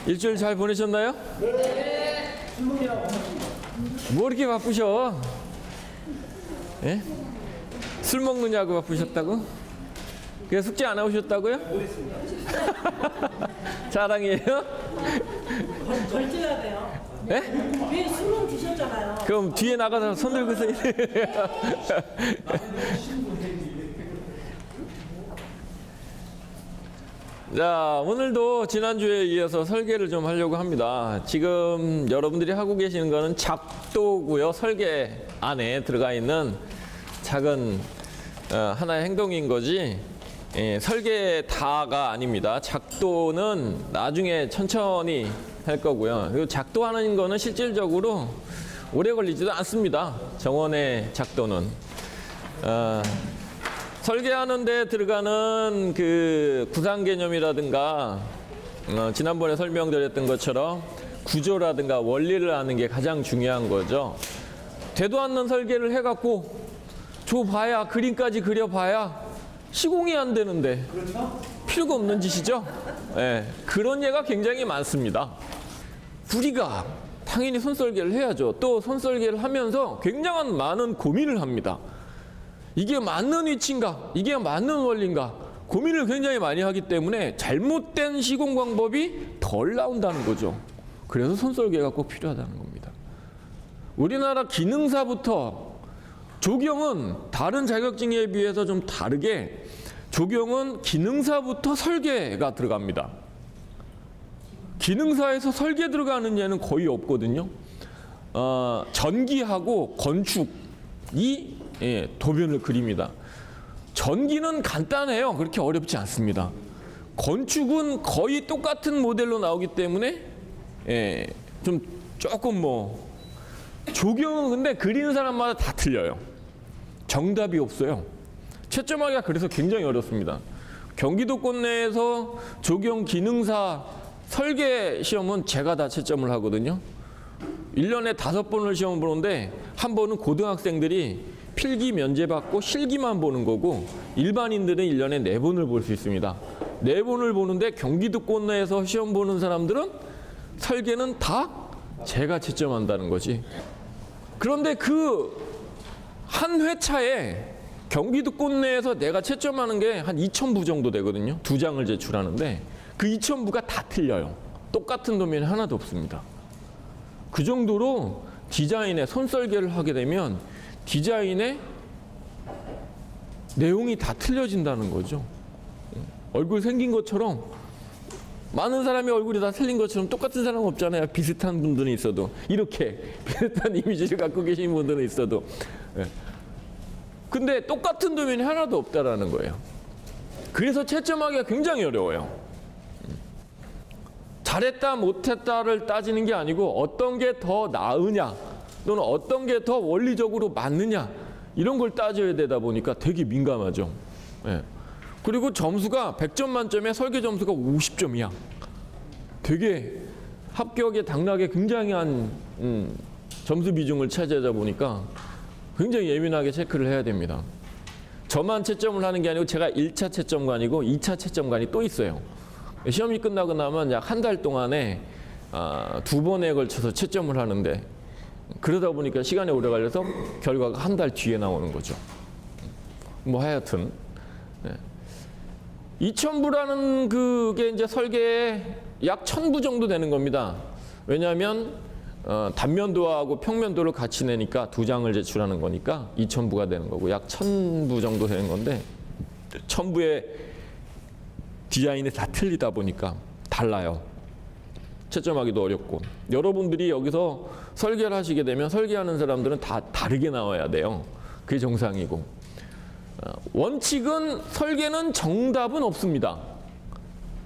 일주일 잘 보내셨나요? 네. 뭐 이렇게 바쁘셔? 예? 술 먹느냐고 바쁘셨다고? 그냥 숙제 안 하셨다고요? 못했습니다. 자랑이에요? 걸쳐야 돼요. 예? 왜 술은 드셨잖아요. 그럼 뒤에 나가서 손 들고 서 자, 오늘도 지난주에 이어서 설계를 좀 하려고 합니다. 지금 여러분들이 하고 계시는 거는 작도고요. 설계 안에 들어가 있는 작은 하나의 행동인 거지, 설계 다가 아닙니다. 작도는 나중에 천천히 할 거고요. 그리고 작도하는 거는 실질적으로 오래 걸리지도 않습니다. 정원의 작도는. 설계하는 데 들어가는 그 구상 개념이라든가 지난번에 설명드렸던 것처럼 구조라든가 원리를 아는 게 가장 중요한 거죠. 되도 않는 설계를 해갖고 줘봐야, 그림까지 그려봐야 시공이 안 되는데 필요가 없는 짓이죠. 네, 그런 예가 굉장히 많습니다. 우리가 당연히 손설계를 해야죠. 또 손설계를 하면서 굉장한 많은 고민을 합니다. 이게 맞는 위치인가? 이게 맞는 원리인가? 고민을 굉장히 많이 하기 때문에 잘못된 시공 방법이 덜 나온다는 거죠. 그래서 손설계가 꼭 필요하다는 겁니다. 우리나라 기능사부터 조경은 다른 자격증에 비해서 좀 다르게 조경은 기능사부터 설계가 들어갑니다. 기능사에서 설계 들어가는 예는 거의 없거든요. 전기하고 건축이 도면을 그립니다. 전기는 간단해요. 그렇게 어렵지 않습니다. 건축은 거의 똑같은 모델로 나오기 때문에 좀 조금 조경은 근데 그리는 사람마다 다 틀려요. 정답이 없어요. 채점하기가 그래서 굉장히 어렵습니다. 경기도권 내에서 조경 기능사 설계 시험은 제가 다 채점을 하거든요. 1년에 5번을 시험 보는데 한 번은 고등학생들이 필기 면제받고 실기만 보는 거고, 일반인들은 1년에 4번을 볼 수 있습니다. 4번을 보는데 경기도권 내에서 시험 보는 사람들은 설계는 다 제가 채점한다는 거지. 그런데 그 한 회차에 경기도권 내에서 내가 채점하는 게 한 2,000부 정도 되거든요. 2장을 제출하는데 그 2,000부가 다 틀려요. 똑같은 도면이 하나도 없습니다. 그 정도로 디자인에 손설계를 하게 되면 디자인의 내용이 다 틀려진다는 거죠. 얼굴 생긴 것처럼 많은 사람의 얼굴이 다 틀린 것처럼 똑같은 사람은 없잖아요. 비슷한 분들은 있어도, 이렇게 비슷한 이미지를 갖고 계신 분들은 있어도. 근데 똑같은 도면이 하나도 없다라는 거예요. 그래서 채점하기가 굉장히 어려워요. 잘했다 못했다를 따지는 게 아니고 어떤 게 더 나으냐 또는 어떤 게 더 원리적으로 맞느냐, 이런 걸 따져야 되다 보니까 되게 민감하죠. 그리고 점수가 100점 만점에 설계 점수가 50점이야. 되게 합격에 당락에 굉장한 점수 비중을 차지하다 보니까 굉장히 예민하게 체크를 해야 됩니다. 저만 채점을 하는 게 아니고 제가 1차 채점관이고 2차 채점관이 또 있어요. 시험이 끝나고 나면 약 한 달 동안에 2번에 걸쳐서 채점을 하는데, 그러다 보니까 시간이 오래 걸려서 결과가 한 달 뒤에 나오는 거죠. 하여튼 2,000부라는 그게 이제 설계에 약 1,000부 정도 되는 겁니다. 왜냐하면 단면도하고 평면도를 같이 내니까 2장을 제출하는 거니까 2,000부가 되는 거고, 약 1,000부 정도 되는 건데 1,000부의 디자인이 다 틀리다 보니까 달라요. 채점하기도 어렵고. 여러분들이 여기서 설계를 하시게 되면 설계하는 사람들은 다 다르게 나와야 돼요. 그게 정상이고. 원칙은 설계는 정답은 없습니다.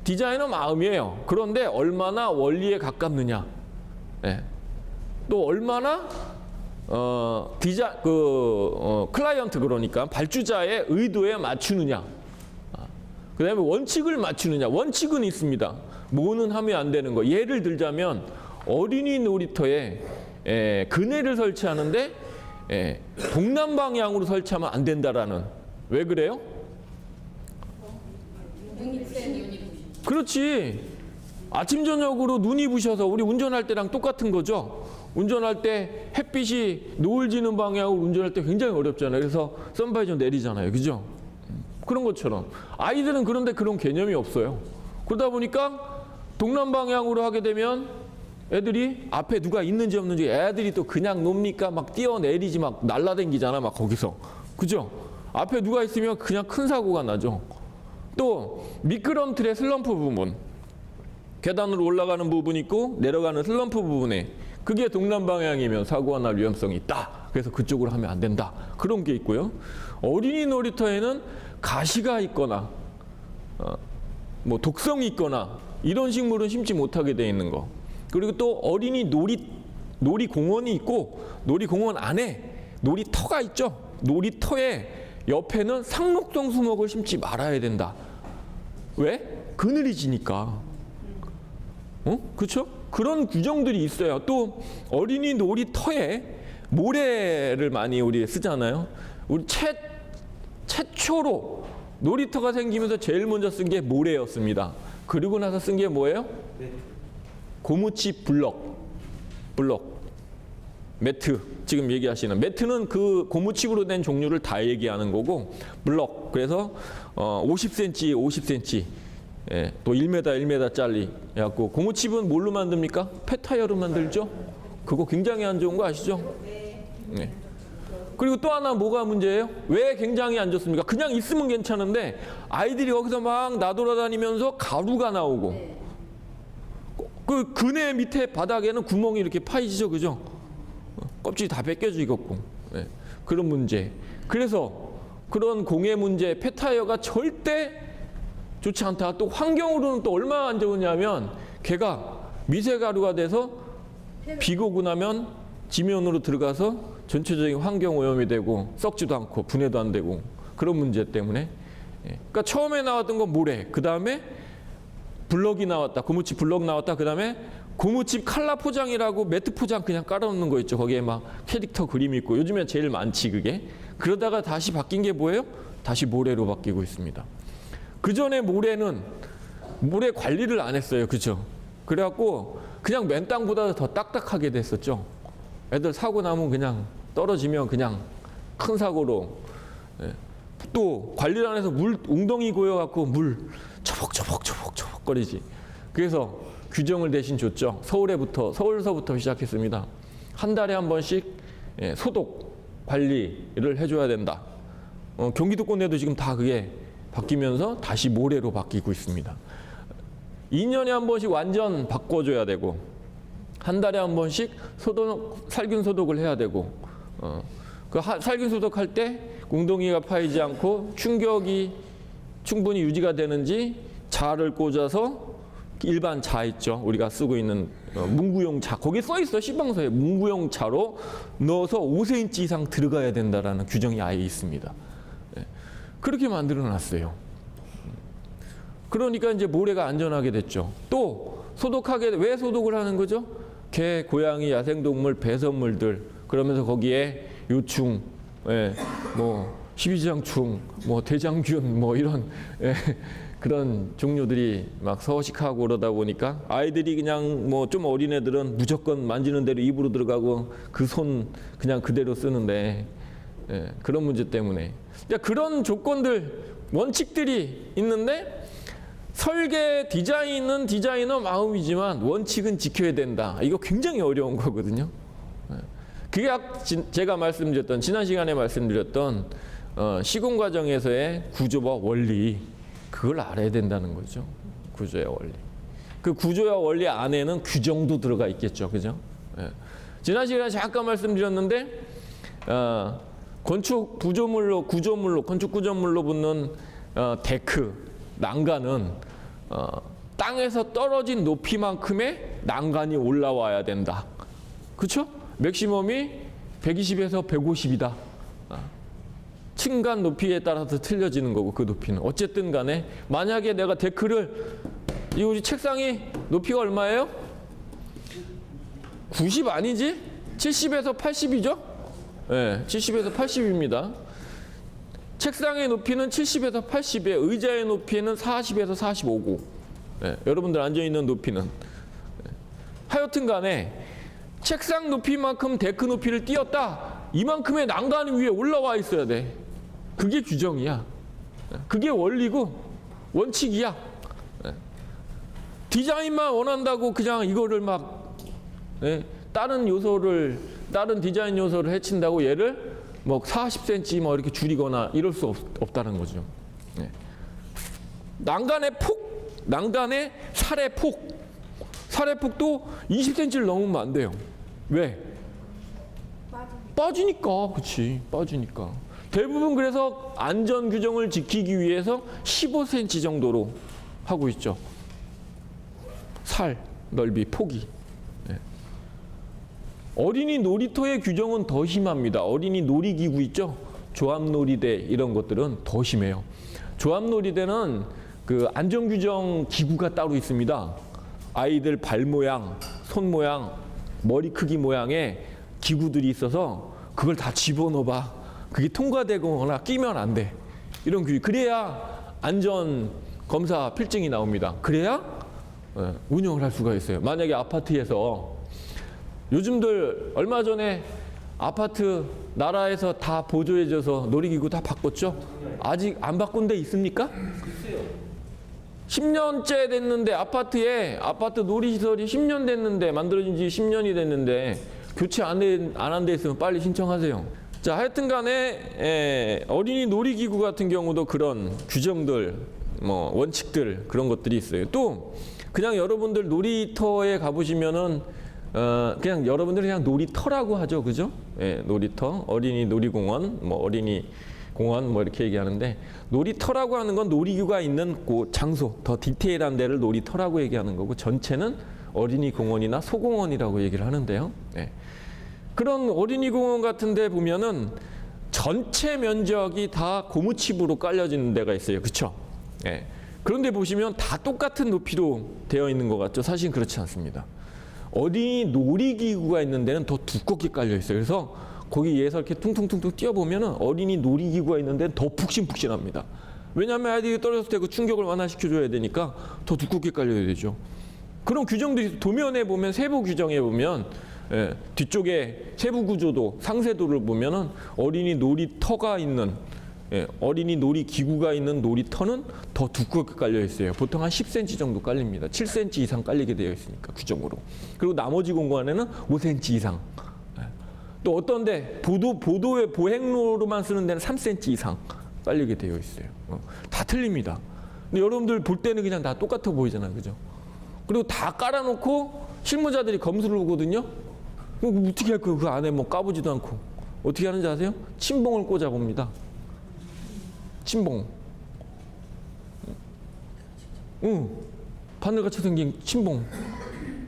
디자인은 마음이에요. 그런데 얼마나 원리에 가깝느냐, 또 얼마나 클라이언트, 그러니까 발주자의 의도에 맞추느냐, 그 다음에 원칙을 맞추느냐. 원칙은 있습니다. 뭐는 하면 안 되는 거. 예를 들자면 어린이 놀이터에 그네를 설치하는데 동남 방향으로 설치하면 안 된다라는. 왜 그래요? 그렇지. 아침 저녁으로 눈이 부셔서 우리 운전할 때랑 똑같은 거죠. 운전할 때 햇빛이 노을 지는 방향으로 운전할 때 굉장히 어렵잖아요. 그래서 선바이저 내리잖아요. 그죠? 그런 것처럼 아이들은 그런데 그런 개념이 없어요. 그러다 보니까 동남 방향으로 하게 되면 애들이 앞에 누가 있는지 없는지 애들이 또 그냥 놉니까? 막 뛰어내리지 막 날라댕기잖아. 막 거기서. 그죠? 앞에 누가 있으면 그냥 큰 사고가 나죠. 또 미끄럼틀의 슬럼프 부분. 계단으로 올라가는 부분이 있고 내려가는 슬럼프 부분에 그게 동남 방향이면 사고가 날 위험성이 있다. 그래서 그쪽으로 하면 안 된다. 그런 게 있고요. 어린이 놀이터에는 가시가 있거나 뭐 독성이 있거나 이런 식물은 심지 못하게 돼 있는 거. 그리고 또 어린이 놀이공원이 있고 놀이공원 안에 놀이터가 있죠. 놀이터에 옆에는 상록동 수목을 심지 말아야 된다. 왜? 그늘이 지니까. 그렇죠? 그런 규정들이 있어요. 또 어린이 놀이터에 모래를 많이 우리 쓰잖아요. 우리 최초로 놀이터가 생기면서 제일 먼저 쓴 게 모래였습니다. 그리고 나서 쓴 게 뭐예요? 고무칩 블럭, 매트. 지금 얘기하시는 매트는 그 고무칩으로 된 종류를 다 얘기하는 거고 블럭. 그래서 50cm, 50cm. 예, 또 1m, 1m짜리 해갖고 고무칩은 뭘로 만듭니까? 폐타이어로 만들죠? 그거 굉장히 안 좋은 거 아시죠? 네. 그리고 또 하나 뭐가 문제예요? 왜 굉장히 안 좋습니까? 그냥 있으면 괜찮은데 아이들이 거기서 막 나돌아다니면서 가루가 나오고 그 그네 밑에 바닥에는 구멍이 이렇게 파이지죠, 그죠? 껍질이 다 벗겨지겠고 네. 그런 문제. 그래서 그런 공해 문제, 폐타이어가 절대 좋지 않다. 또 환경으로는 또 얼마나 안 좋으냐면 걔가 미세가루가 돼서 비가 오고 나면 지면으로 들어가서 전체적인 환경 오염이 되고 썩지도 않고 분해도 안 되고 그런 문제 때문에. 그러니까 처음에 나왔던 건 모래, 그 다음에 블럭이 나왔다, 고무칩 블럭 나왔다, 그 다음에 고무칩 칼라 포장이라고 매트 포장 그냥 깔아놓는 거 있죠. 거기에 막 캐릭터 그림이 있고 요즘에 제일 많지 그게. 그러다가 다시 바뀐 게 뭐예요? 다시 모래로 바뀌고 있습니다. 그 전에 모래 관리를 안 했어요. 그죠? 그래갖고 그냥 맨 땅보다 더 딱딱하게 됐었죠. 애들 사고 나면 그냥 떨어지면 그냥 큰 사고로. 예. 또 관리를 안 해서 물 웅덩이 고여갖고 물 처벅거리지. 그래서 규정을 대신 줬죠. 서울서부터 시작했습니다. 한 달에 한 번씩 소독 관리를 해줘야 된다. 경기도권에도 지금 다 그게 바뀌면서 다시 모래로 바뀌고 있습니다. 2년에 한 번씩 완전 바꿔줘야 되고 한 달에 한 번씩 살균 소독을 해야 되고 그 살균 소독할 때 웅덩이가 파이지 않고 충격이 충분히 유지가 되는지 자를 꽂아서 일반 자 있죠. 우리가 쓰고 있는 문구용 자. 거기에 써 있어. 시방서에 문구용 자로 넣어서 5cm 이상 들어가야 된다라는 규정이 아예 있습니다. 그렇게 만들어 놨어요. 그러니까 이제 모래가 안전하게 됐죠. 또 왜 소독을 하는 거죠? 개, 고양이, 야생동물, 배설물들 그러면서 거기에 요충, 뭐 십이지장충, 뭐 대장균, 뭐 이런 그런 종류들이 막 서식하고 그러다 보니까 아이들이 그냥 뭐 좀 어린 애들은 무조건 만지는 대로 입으로 들어가고 그 손 그냥 그대로 쓰는데 그런 문제 때문에. 그런 조건들, 원칙들이 있는데 설계 디자인은 디자이너 마음이지만 원칙은 지켜야 된다. 이거 굉장히 어려운 거거든요. 그게 제가 지난 시간에 말씀드렸던 시공 과정에서의 구조와 원리, 그걸 알아야 된다는 거죠. 구조와 원리. 그 구조와 원리 안에는 규정도 들어가 있겠죠, 그죠? 지난 시간에 잠깐 말씀드렸는데 건축 구조물로 붙는 데크, 난간은 땅에서 떨어진 높이만큼의 난간이 올라와야 된다. 그렇죠? 맥시멈이 120에서 150이다. 층간 높이에 따라서 틀려지는 거고 그 높이는. 어쨌든 간에 만약에 내가 데크를 이 우리 책상이 높이가 얼마예요? 90 아니지? 70에서 80이죠? 네, 70에서 80입니다. 책상의 높이는 70에서 80이에요. 의자의 높이는 40에서 45고. 여러분들 앉아있는 높이는. 하여튼 간에 책상 높이만큼 데크 높이를 띄었다. 이만큼의 난간 위에 올라와 있어야 돼. 그게 규정이야. 그게 원리고 원칙이야. 디자인만 원한다고 그냥 이거를 막 다른 디자인 요소를 해친다고 얘를 뭐 40cm 뭐 이렇게 줄이거나 이럴 수 없다는 거죠. 난간의 살의 폭도 20cm를 넘으면 안 돼요. 왜? 빠지니까. 그렇지. 빠지니까. 대부분 그래서 안전 규정을 지키기 위해서 15cm 정도로 하고 있죠. 살 넓이 폭이. 어린이 놀이터의 규정은 더 심합니다. 어린이 놀이기구 있죠? 조합놀이대 이런 것들은 더 심해요. 조합놀이대는 그 안전규정 기구가 따로 있습니다. 아이들 발 모양, 손 모양, 머리 크기 모양의 기구들이 있어서 그걸 다 집어넣어봐. 그게 통과되거나 끼면 안 돼. 이런 규정. 그래야 안전검사 필증이 나옵니다. 그래야 운영을 할 수가 있어요. 만약에 아파트에서 요즘들 얼마 전에 아파트 나라에서 다 보조해줘서 놀이기구 다 바꿨죠? 아직 안 바꾼 데 있습니까? 10년째 됐는데 아파트 놀이시설이 10년 됐는데 만들어진 지 10년이 됐는데 교체 안 한 데 있으면 빨리 신청하세요. 자, 하여튼 간에 어린이 놀이기구 같은 경우도 그런 규정들, 뭐 원칙들 그런 것들이 있어요. 또 그냥 여러분들 놀이터에 가보시면은 그냥 여러분들이 그냥 놀이터라고 하죠, 그죠? 놀이터, 어린이 놀이공원, 뭐 어린이 공원 뭐 이렇게 얘기하는데 놀이터라고 하는 건 놀이기구가 있는 그 장소, 더 디테일한 데를 놀이터라고 얘기하는 거고 전체는 어린이 공원이나 소공원이라고 얘기를 하는데요. 그런 어린이 공원 같은 데 보면은 전체 면적이 다 고무칩으로 깔려지는 데가 있어요, 그렇죠? 그런데 보시면 다 똑같은 높이로 되어 있는 것 같죠? 사실 그렇지 않습니다. 어린이 놀이기구가 있는 데는 더 두껍게 깔려 있어요. 그래서 거기 위에서 이렇게 퉁퉁퉁퉁 뛰어보면은 어린이 놀이기구가 있는 데는 더 푹신푹신합니다. 왜냐하면 아이들이 떨어졌을 때 그 충격을 완화시켜줘야 되니까 더 두껍게 깔려야 되죠. 그런 규정들이 도면에 보면 세부 규정에 보면 뒤쪽에 세부 구조도 상세도를 보면은 어린이 놀이터가 있는 어린이 놀이기구가 있는 놀이터는 더 두껍게 깔려 있어요. 보통 한 10cm 정도 깔립니다. 7cm 이상 깔리게 되어 있으니까 규정으로. 그리고 나머지 공간에는 5cm 이상. 또 어떤 데 보도의 보행로로만 쓰는 데는 3cm 이상 깔리게 되어 있어요. 다 틀립니다. 근데 여러분들 볼 때는 그냥 다 똑같아 보이잖아요, 그죠? 그리고 다 깔아놓고 실무자들이 검수를 오거든요. 그럼 어떻게 할 거예요? 그 안에 뭐 까보지도 않고. 어떻게 하는지 아세요? 침봉을 꽂아 봅니다. 침봉. 바늘같이 생긴 침봉.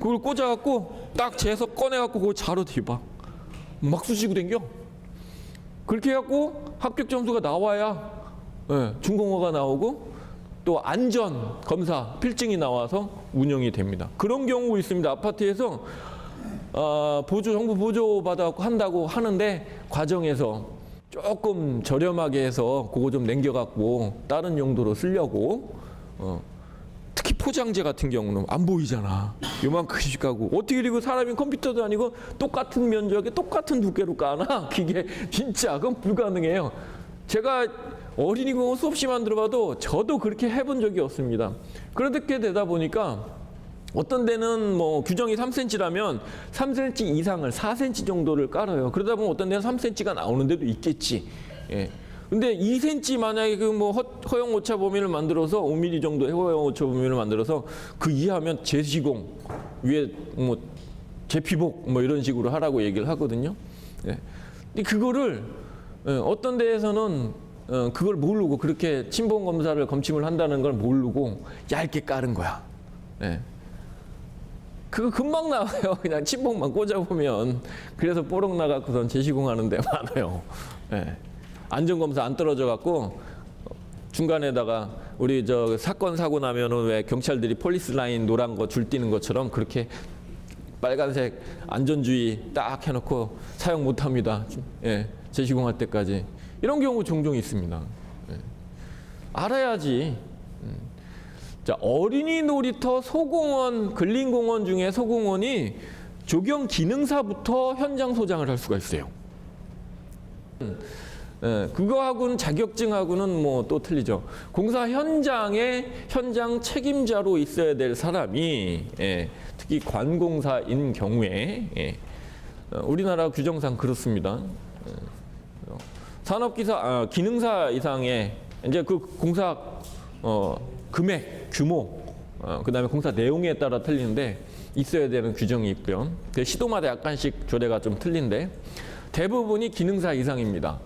그걸 꽂아갖고 딱 재서 꺼내갖고 그걸 자로 대봐. 막 쑤시고 댕겨. 그렇게 해갖고 합격 점수가 나와야 준공허가 나오고 또 안전 검사 필증이 나와서 운영이 됩니다. 그런 경우 있습니다. 아파트에서 정부 보조 받아갖고 한다고 하는데 과정에서 조금 저렴하게 해서 그거 좀 남겨갖고 다른 용도로 쓰려고 특히 포장재 같은 경우는 안 보이잖아. 요만큼씩 하고 어떻게 그리고 사람이 컴퓨터도 아니고 똑같은 면적에 똑같은 두께로 까나? 그게 진짜 그건 불가능해요. 제가 어린이 공원 수없이 만들어봐도 저도 그렇게 해본 적이 없습니다. 그렇게 되다 보니까 어떤 데는 뭐 규정이 3cm라면 3cm 이상을 4cm 정도를 깔아요. 그러다 보면 어떤 데는 3cm가 나오는 데도 있겠지. 근데 2cm 만약에 그 뭐 허용 오차 범위를 만들어서 5mm 정도의 허용 오차 범위를 만들어서 그 이하면 재시공 위에 뭐 재피복 뭐 이런 식으로 하라고 얘기를 하거든요. 근데 그거를 어떤 데에서는 그걸 모르고 그렇게 침봉 검사를 검침을 한다는 걸 모르고 얇게 깔은 거야. 그거 금방 나와요. 그냥 침봉만 꽂아보면. 그래서 뽀록 나가고선 재시공하는 데 많아요. 안전검사 안 떨어져 갖고 중간에다가 우리 저 사건 사고 나면은 왜 경찰들이 폴리스 라인 노란 거 줄 띄는 것처럼 그렇게 빨간색 안전주의 딱 해놓고 사용 못합니다. 재시공할 때까지. 이런 경우 종종 있습니다. 알아야지. 자, 어린이 놀이터, 소공원, 근린공원 중에 소공원이 조경 기능사부터 현장 소장을 할 수가 있어요. 그거하고는 자격증하고는 뭐 또 틀리죠. 공사 현장에 현장 책임자로 있어야 될 사람이 특히 관공사인 경우에 우리나라 규정상 그렇습니다. 산업기사, 기능사 이상의 이제 그 공사 금액, 규모, 그다음에 공사 내용에 따라 틀리는데 있어야 되는 규정이 있고요. 시도마다 약간씩 조례가 좀 틀린데 대부분이 기능사 이상입니다.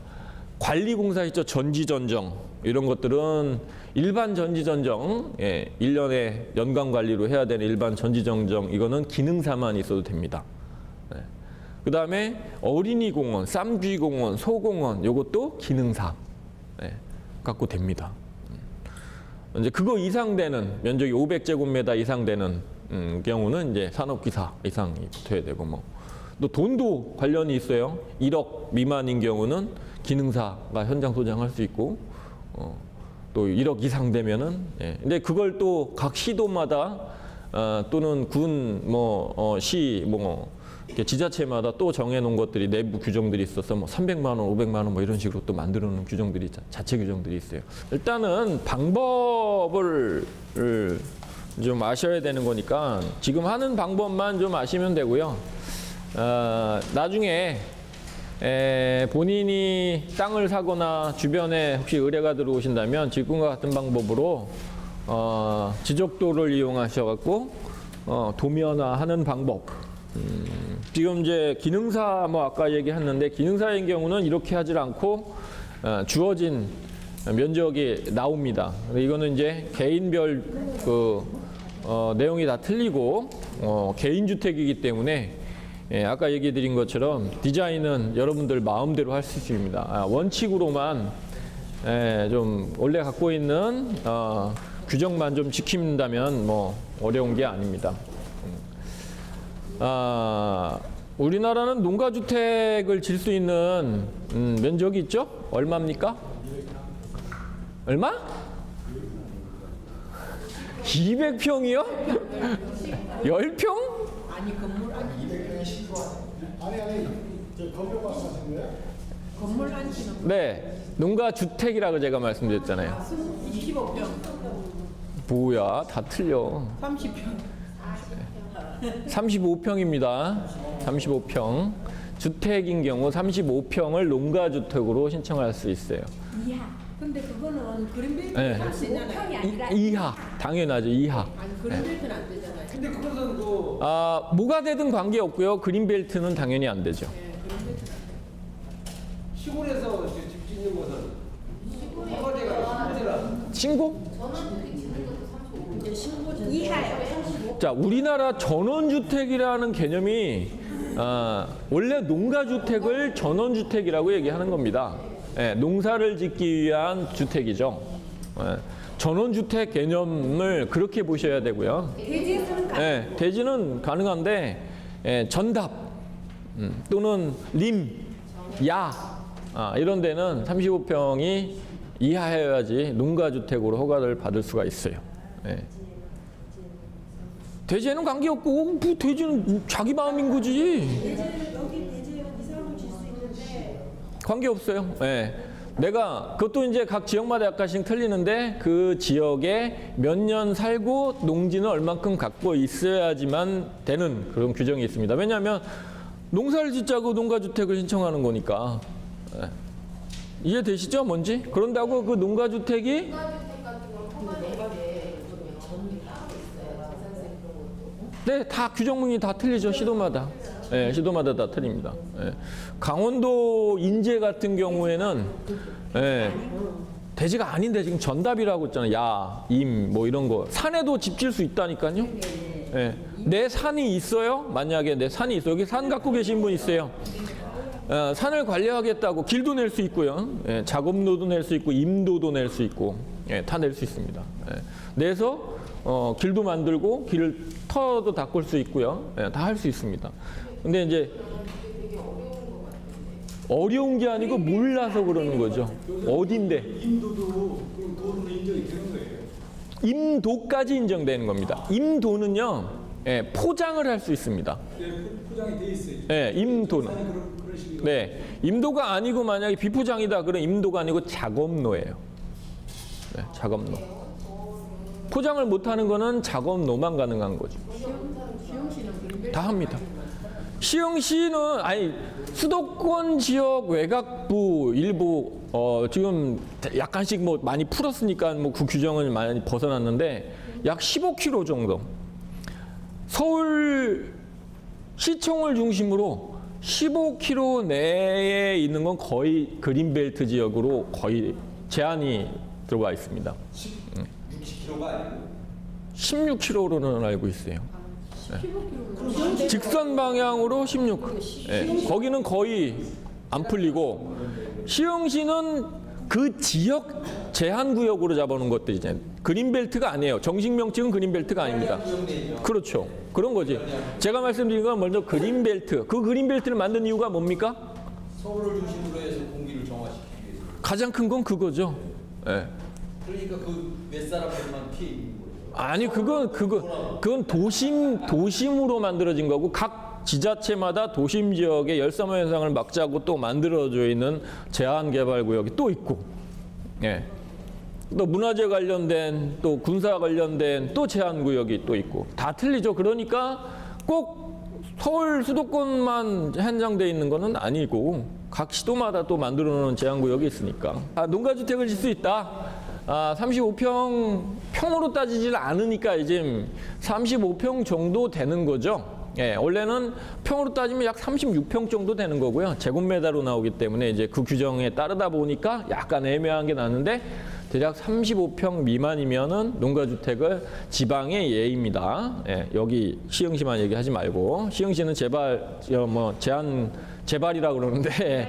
관리공사 있죠. 전지전정 이런 것들은 일반 전지전정 1년에 연간 관리로 해야 되는 일반 전지전정 이거는 기능사만 있어도 됩니다. 그 다음에 어린이공원, 쌈쥐공원, 소공원 요것도 기능사 갖고 됩니다. 이제 그거 이상 되는 면적이 500제곱미터 이상 되는 경우는 이제 산업기사 이상이 붙어야 되고 뭐 또 돈도 관련이 있어요. 1억 미만인 경우는 기능사가 현장 소장할 수 있고 또 1억 이상 되면은 근데 그걸 또 각 시도마다 또는 군 뭐 시 뭐 이렇게 지자체마다 또 정해놓은 것들이 내부 규정들이 있어서 뭐 300만 원, 500만 원 뭐 이런 식으로 또 만들어놓은 규정들이 자체 규정들이 있어요. 일단은 방법을 좀 아셔야 되는 거니까 지금 하는 방법만 좀 아시면 되고요. 나중에 본인이 땅을 사거나 주변에 혹시 의뢰가 들어오신다면 지금과 같은 방법으로 지적도를 이용하셔갖고 도면화하는 방법. 지금 이제 기능사 뭐 아까 얘기했는데 기능사인 경우는 이렇게 하질 않고 주어진 면적이 나옵니다. 이거는 이제 개인별 그 내용이 다 틀리고 개인주택이기 때문에 아까 얘기 드린 것처럼 디자인은 여러분들 마음대로 할 수 있습니다. 원칙으로만 좀 원래 갖고 있는 규정만 좀 지킨다면 뭐 어려운 게 아닙니다. 우리나라는 농가주택을 질 수 있는 면적이 있죠? 얼마입니까? 얼마? 200평이요? 10평? 아니 건물 아니 200평에 10조 아니 저 건물 말씀하신 거예요? 건물 한 지는 네, 농가주택이라고 제가 말씀드렸잖아요. 25평, 뭐야, 다 틀려. 30평. 35평입니다. 35평. 주택인 경우 35평을 농가주택으로 신청할 수 있어요. 이하. 근데 그거는 그린벨트 네. 안 되잖아요. 이하. 당연하죠, 이하. 아니 그린벨트는 안 되잖아요. 근데 그것은 그 뭐가 되든 관계없고요. 그린벨트는 당연히 안 되죠. 시골에서 집 짓는 것은 허가제가 시골이라 신고? 이제 신고 전 이하요. 자, 우리나라 전원주택이라는 개념이 원래 농가주택을 전원주택이라고 얘기하는 겁니다. 농사를 짓기 위한 주택이죠. 전원주택 개념을 그렇게 보셔야 되고요. 대지는 가능한데 전답 또는 림, 야 이런 데는 35평이 이하여야지 농가주택으로 허가를 받을 수가 있어요. 대지에는 관계없고 뭐 대지는 자기 마음인 거지. 여기 대지에 이사로 질 수 있는데 관계없어요. 내가 그것도 이제 각 지역마다 약간씩 틀리는데 그 지역에 몇 년 살고 농지는 얼만큼 갖고 있어야지만 되는 그런 규정이 있습니다. 왜냐하면 농사를 짓자고 농가주택을 신청하는 거니까. 이해되시죠? 뭔지? 그런다고 그 농가주택이 네, 다 규정문이 다 틀리죠. 시도마다. 시도마다 다 틀립니다. 강원도 인제 같은 경우에는 대지가 아닌데 지금 전답이라고 했잖아요. 야, 임, 뭐 이런 거. 산에도 집 질 수 있다니까요. 내 산이 있어요. 만약에 내 산이 있어요. 여기 산 갖고 계신 분 있어요. 산을 관리하겠다고 길도 낼 수 있고요. 작업로도 낼 수 있고 임도도 낼 수 있고 다 낼 수 있습니다. 내서 길도 만들고 길을 터도 닦을 수 있고요. 다 할 수 있습니다. 근데 이제 어려운 게 아니고 몰라서 그러는 거죠. 어딘데? 인도도 그럼 도로 인정이 되는 거예요? 임도까지 인정되는 겁니다. 임도는요, 예, 포장을 할 수 있습니다. 포장이 돼 있어요. 예, 임도는. 그런 식이요. 네, 임도가 아니고 만약에 비포장이다 그럼 임도가 아니고 작업로예요. 네, 작업로. 포장을 못하는 거는 작업로만 가능한 거죠. 다 합니다. 시흥시는 아니 수도권 지역 외곽부 일부 지금 약간씩 뭐 많이 풀었으니까 뭐 그 규정을 많이 벗어났는데 약 15km 정도. 서울 시청을 중심으로 15km 내에 있는 건 거의 그린벨트 지역으로 거의 제한이 들어가 있습니다. 60km가 아니고 16km로는 알고 있어요. 직선 방향으로 16. 네, 거기는 거의 안 풀리고 시흥시는 그 지역 제한 구역으로 잡아놓은 것들이잖아요. 그린벨트가 아니에요. 정식 명칭은 그린벨트가 아닙니다. 그렇죠. 그런 거지. 제가 말씀드린 건 먼저 그린벨트. 그 그린벨트를 만든 이유가 뭡니까? 서울을 중심으로 해서 공기를 정화시키기 위해서. 가장 큰 건 그거죠. 예. 그러니까 그 몇 사람들만 피해 있는 거예요. 아니 그건 도심으로 만들어진 거고 각 지자체마다 도심 지역의 열섬 현상을 막자고 또 만들어져 있는 제한 개발 구역이 또 있고, 예. 또 문화재 관련된 또 군사 관련된 또 제한 구역이 또 있고 다 틀리죠. 그러니까 꼭 서울 수도권만 한정돼 있는 거는 아니고 각 시도마다 또 만들어 놓은 제한 구역이 있으니까 농가주택을 질 수 있다. 35평으로 따지질 않으니까 이제 35평 정도 되는 거죠. 예, 원래는 평으로 따지면 약 36평 정도 되는 거고요. 제곱미터로 나오기 때문에 이제 그 규정에 따르다 보니까 약간 애매한 게 나는데 대략 35평 미만이면은 농가주택을 지방의 예입니다. 예, 여기 시흥시만 얘기하지 말고 시흥시는 제발이라 그러는데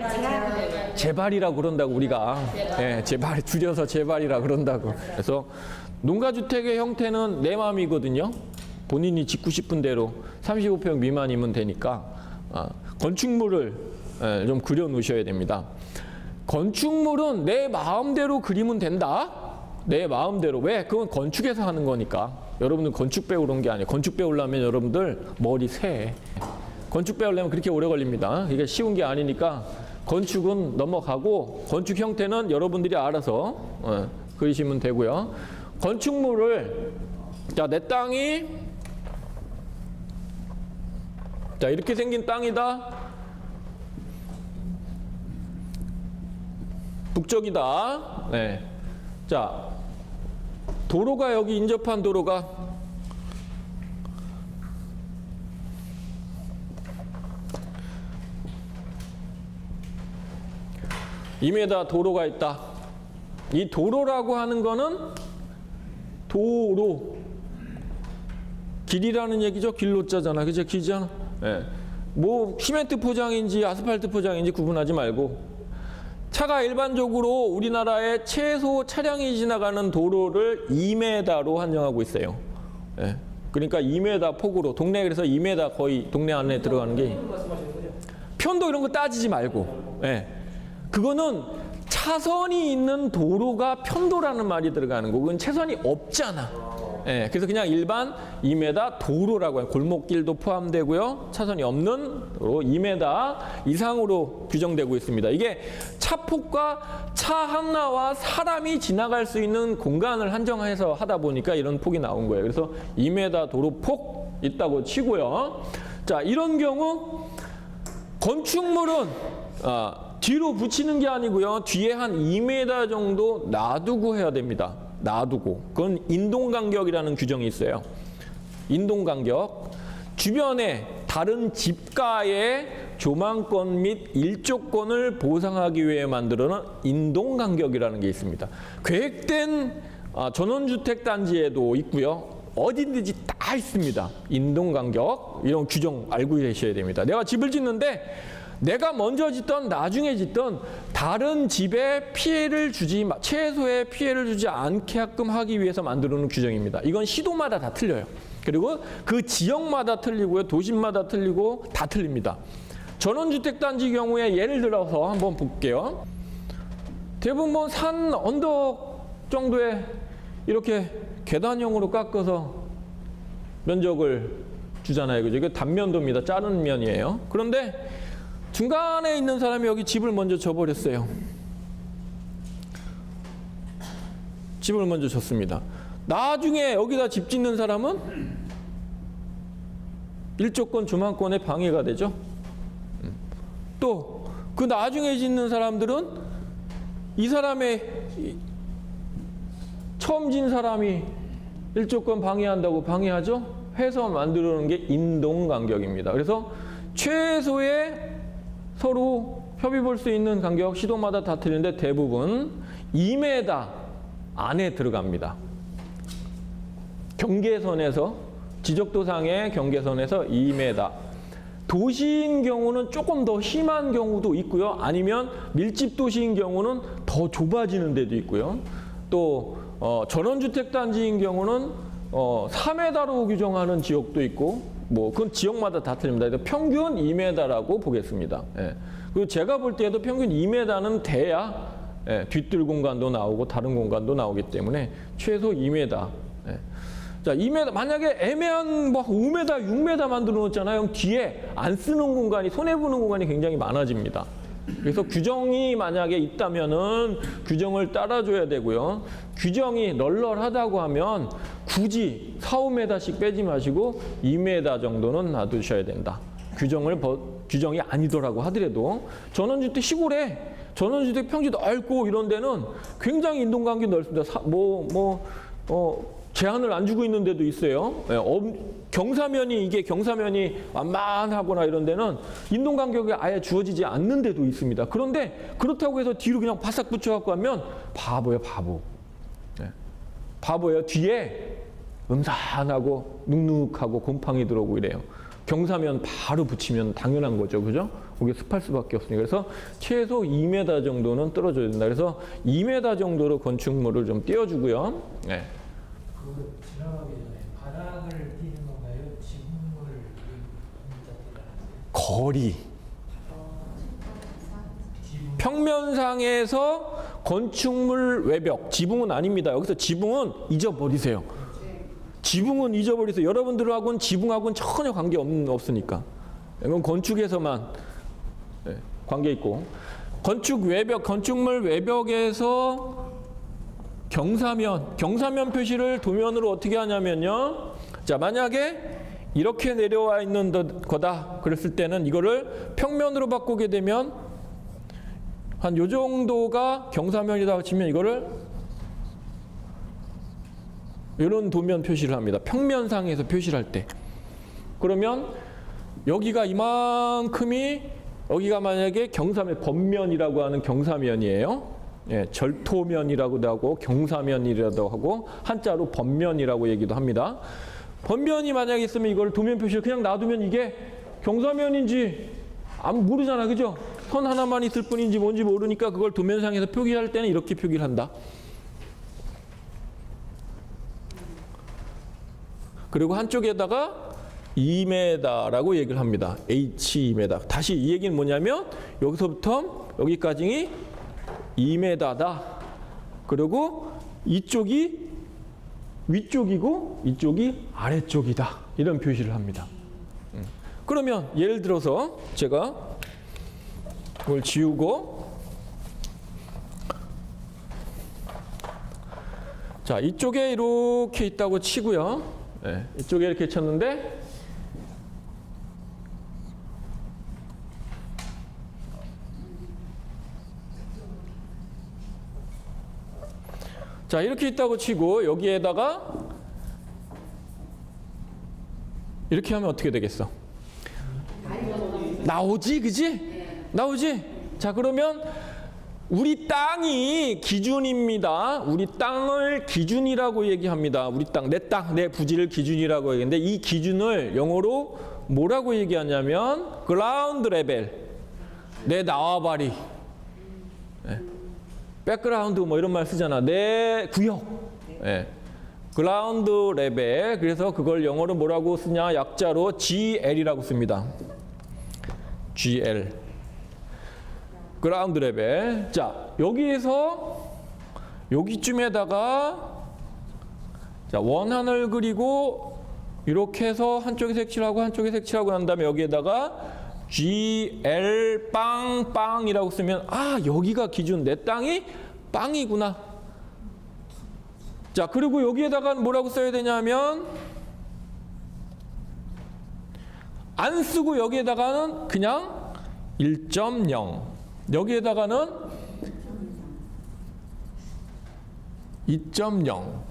제발이라 그런다고 우리가 예, 제발 줄여서 제발이라 그런다고. 그래서 농가주택의 형태는 내 마음이거든요. 본인이 짓고 싶은 대로 35평 미만이면 되니까 건축물을 좀 그려 놓으셔야 됩니다. 건축물은 내 마음대로 그리면 된다. 내 마음대로. 왜? 그건 건축에서 하는 거니까. 여러분들 건축 배우는 게 아니에요. 건축 배우려면 여러분들 머리 새. 건축 배우려면 그렇게 오래 걸립니다. 이게 쉬운 게 아니니까 건축은 넘어가고 건축 형태는 여러분들이 알아서 그리시면 되고요. 건축물을 내 땅이 이렇게 생긴 땅이다. 북쪽이다. 네. 자, 도로가 여기 인접한 도로가 (2m) 도로가 있다. 이 도로라고 하는 거는 도로 길이라는 얘기죠. 길로자잖아. 그죠? 길이잖아. 네. 뭐 시멘트 포장인지 아스팔트 포장인지 구분하지 말고 차가 일반적으로 우리나라에 최소 차량이 지나가는 도로를 2m로 한정하고 있어요. 예. 그러니까 2m 폭으로 동네 그래서 2m 거의 동네 안에 들어가는 게 편도 이런 거 따지지 말고 예. 그거는 차선이 있는 도로가 편도라는 말이 들어가는 거고 그건 차선이 없잖아. 예, 그래서 그냥 일반 2m 도로라고 해요. 골목길도 포함되고요. 차선이 없는 도로 2m 이상으로 규정되고 있습니다. 이게 차폭과 차 하나와 사람이 지나갈 수 있는 공간을 한정해서 하다 보니까 이런 폭이 나온 거예요. 그래서 2m 도로 폭 있다고 치고요. 자, 이런 경우 건축물은 뒤로 붙이는 게 아니고요. 뒤에 한 2m 정도 놔두고 해야 됩니다. 놔두고. 그건 인동간격이라는 규정이 있어요. 인동간격. 주변에 다른 집가의 조망권 및 일조권을 보상하기 위해 만들어놓은 인동간격이라는 게 있습니다. 계획된 전원주택 단지에도 있고요. 어디든지 다 있습니다. 인동간격. 이런 규정 알고 계셔야 됩니다. 내가 집을 짓는데 내가 먼저 짓던 나중에 짓던 다른 집에 피해를 최소의 피해를 주지 않게끔 하기 위해서 만들어놓은 규정입니다. 이건 시도마다 다 틀려요. 그리고 그 지역마다 틀리고요. 도심마다 틀리고 다 틀립니다. 전원주택단지 경우에 예를 들어서 한번 볼게요. 대부분 산 언덕 정도의 이렇게 계단형으로 깎아서 면적을 주잖아요. 그죠? 이게 단면도입니다. 자른 면이에요. 그런데 중간에 있는 사람이 여기 집을 먼저 져버렸어요. 집을 먼저 졌습니다. 나중에 여기다 집 짓는 사람은 일조권, 주만권에 방해가 되죠. 또 그 나중에 짓는 사람들은 이 사람의 처음 진 사람이 일조권 방해한다고 방해하죠. 해서 만들어 놓은 게 인동간격입니다. 그래서 최소의 서로 협의 볼 수 있는 간격 시도마다 다 틀리는데 대부분 2m 안에 들어갑니다. 경계선에서 지적도상의 경계선에서 2m. 도시인 경우는 조금 더 심한 경우도 있고요. 아니면 밀집 도시인 경우는 더 좁아지는 데도 있고요. 또 전원주택 단지인 경우는 4m로 규정하는 지역도 있고 뭐 그건 지역마다 다 틀립니다. 평균 2m라고 보겠습니다. 예. 그리고 제가 볼 때에도 평균 2m는 돼야 뒷뜰 공간도 나오고 다른 공간도 나오기 때문에 최소 2m. 자, 2m 만약에 애매한 뭐 5m, 6m 만들어 놓았잖아요. 뒤에 안 쓰는 공간이 손해 보는 공간이 굉장히 많아집니다. 그래서 규정이 만약에 있다면은 규정을 따라줘야 되고요. 규정이 널널하다고 하면 굳이 4, 5m씩 빼지 마시고 2m 정도는 놔두셔야 된다. 규정이 아니더라고 하더라도 전원주택 시골에 전원주택 평지 넓고 이런 데는 굉장히 인동간격이 넓습니다. 제한을 안 주고 있는 데도 있어요. 경사면이 완만하거나 이런 데는 인동간격이 아예 주어지지 않는 데도 있습니다. 그런데 그렇다고 해서 뒤로 그냥 바싹 붙여갖고 하면 바보예요, 바보. 바보예요. 뒤에 음산하고 눅눅하고 곰팡이 들어오고 이래요. 경사면 바로 붙이면 당연한 거죠. 그죠? 그게 습할 수밖에 없으니까. 그래서 최소 2m 정도는 떨어져야 된다. 그래서 2m 정도로 건축물을 좀 띄워주고요. 네. 그거 지나가기 전에 바닥을 띄는 건가요? 지붕을 거리. 평면상에서 건축물 외벽, 지붕은 아닙니다. 여기서 지붕은 잊어버리세요. 지붕은 잊어버리세요. 여러분들하고는 지붕하고는 전혀 관계 없으니까. 이건 건축에서만 관계 있고. 건축물 외벽에서 경사면 표시를 도면으로 어떻게 하냐면요. 자, 만약에 이렇게 내려와 있는 거다 그랬을 때는 이거를 평면으로 바꾸게 되면 한 요 정도가 경사면이다 치면 이거를 이런 도면 표시를 합니다. 평면상에서 표시를 할 때. 그러면 여기가 이만큼이 여기가 만약에 경사면, 번면이라고 하는 경사면이에요. 예, 절토면이라고도 하고 경사면이라고 하고 한자로 번면이라고 얘기도 합니다. 번면이 만약에 있으면 이걸 도면 표시를 그냥 놔두면 이게 경사면인지 아무 모르잖아. 그죠? 선 하나만 있을 뿐인지 뭔지 모르니까 그걸 도면상에서 표기할 때는 이렇게 표기를 한다. 그리고 한쪽에다가 2m라고 얘기를 합니다. H 2m. 다시 이 얘기는 뭐냐면 여기서부터 여기까지 2m다. 그리고 이쪽이 위쪽이고 이쪽이 아래쪽이다. 이런 표시를 합니다. 그러면 예를 들어서 제가 이걸 지우고 자, 이쪽에 이렇게 있다고 치고요. 네, 이쪽에 이렇게 쳤는데 자, 이렇게 있다고 치고 여기에다가 이렇게 하면 어떻게 되겠어? 나오지, 그지? 나오지? 자, 그러면 우리 땅이 기준입니다. 우리 땅을 기준이라고 얘기합니다. 우리 땅, 내 땅, 내 부지를 기준이라고 얘기하는데 이 기준을 영어로 뭐라고 얘기하냐면 그라운드 레벨, 내 나와바리, 백그라운드 뭐 이런 말 쓰잖아. 내 구역. 그라운드 레벨. 그래서 그걸 영어로 뭐라고 쓰냐? 약자로 GL이라고 씁니다. GL. 그라운드 레벨. 자, 여기에서 여기쯤에다가 자, 원한을 그리고 이렇게 해서 한쪽에 색칠하고 한쪽에 색칠하고 난 다음에 여기에다가 GL 빵이라고 쓰면 여기가 기준 내 땅이 빵이구나. 자, 그리고 여기에다가 뭐라고 써야 되냐면 안 쓰고 여기에다가는 그냥 1.0 여기에다가는 2.0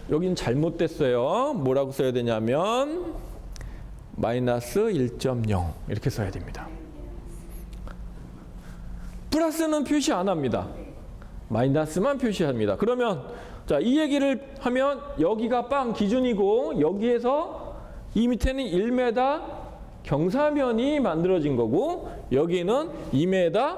여긴 잘못됐어요. 뭐라고 써야 되냐면 마이너스 1.0 이렇게 써야 됩니다. 플러스는 표시 안 합니다. 마이너스만 표시합니다. 그러면 자, 이 얘기를 하면 여기가 빵 기준이고 여기에서 이 밑에는 1m 경사면이 만들어진 거고 여기는 2m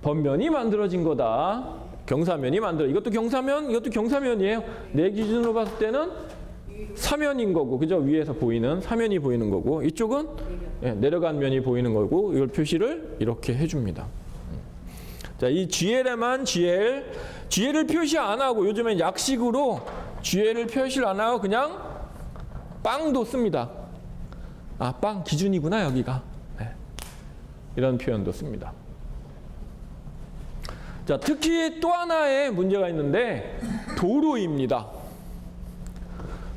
번면이 만들어진 거다. 경사면이 이것도 경사면, 이것도 경사면이에요. 내 기준으로 봤을 때는 사면인 거고, 그죠? 위에서 보이는 사면이 보이는 거고, 이쪽은 내려간 면이 보이는 거고, 이걸 표시를 이렇게 해줍니다. 자, 이 GL에만 GL을 표시 안 하고, 요즘엔 약식으로 GL을 표시를 안 하고 그냥 빵도 씁니다. 빵 기준이구나 여기가. 이런 표현도 씁니다. 자, 특히 또 하나의 문제가 있는데 도로입니다.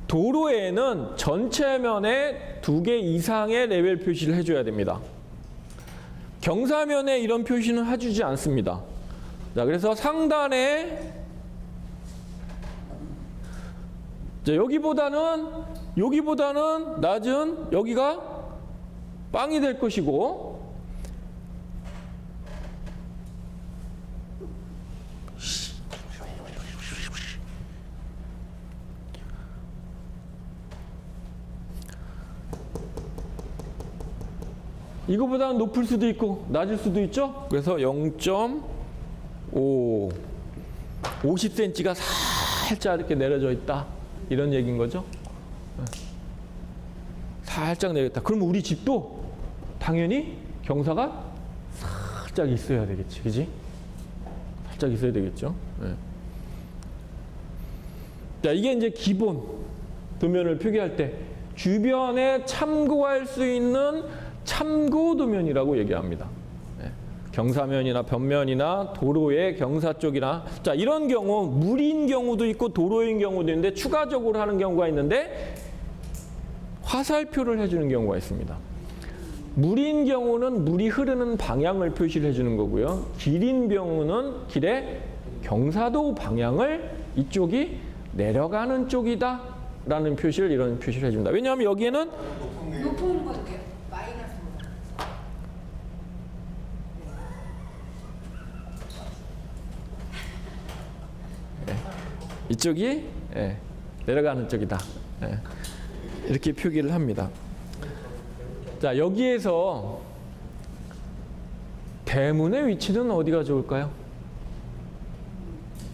도로에는 전체 면에 2개 이상의 레벨 표시를 해줘야 됩니다. 경사면에 이런 표시는 해주지 않습니다. 자, 그래서 상단에 자, 여기보다는 낮은 여기가 빵이 될 것이고 이거보다는 높을 수도 있고 낮을 수도 있죠. 그래서 0.5 50cm가 살짝 이렇게 내려져 있다 이런 얘기인 거죠. 살짝 내렸다. 그러면 우리 집도 당연히 경사가 살짝 있어야 되겠지, 그지? 살짝 있어야 되겠죠. 자, 이게 이제 기본 도면을 표기할 때 주변에 참고할 수 있는 참고 도면이라고 얘기합니다. 경사면이나 변면이나 도로의 경사 쪽이나 자, 이런 경우 물인 경우도 있고 도로인 경우도 있는데 추가적으로 하는 경우가 있는데 화살표를 해주는 경우가 있습니다. 물인 경우는 물이 흐르는 방향을 표시를 해주는 거고요. 길인 경우는 길의 경사도 방향을 이쪽이 내려가는 쪽이다 라는 표시를 이런 표시를 해줍니다. 왜냐하면 여기에는 높은 건데요. 마이너스. 이쪽이 내려가는 쪽이다. 이렇게 표기를 합니다. 자, 여기에서 대문의 위치는 어디가 좋을까요?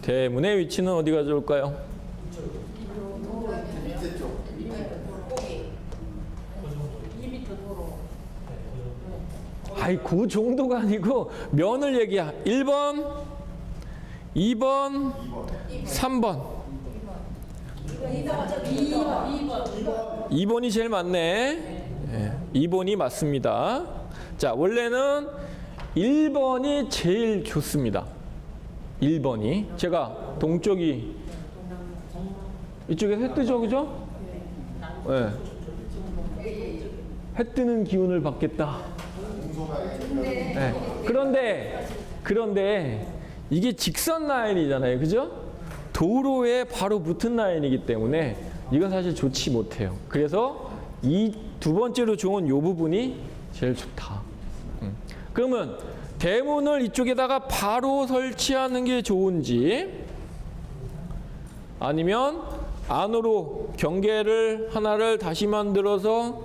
대문의 위치는 어디가 좋을까요? 그 정도가 아니고 면을 얘기야. 1번, 2번, 3번. 2번이 제일 맞네. 2번이 맞습니다. 자, 원래는 1번이 제일 좋습니다. 1번이. 제가 동쪽이 이쪽에 해 뜨죠, 그죠? 해 뜨는 기운을 받겠다. 그런데 이게 직선 라인이잖아요, 그죠? 도로에 바로 붙은 라인이기 때문에 이건 사실 좋지 못해요. 그래서 이 두 번째로 좋은 이 부분이 제일 좋다. 그러면 대문을 이쪽에다가 바로 설치하는 게 좋은지 아니면 안으로 경계를 하나를 다시 만들어서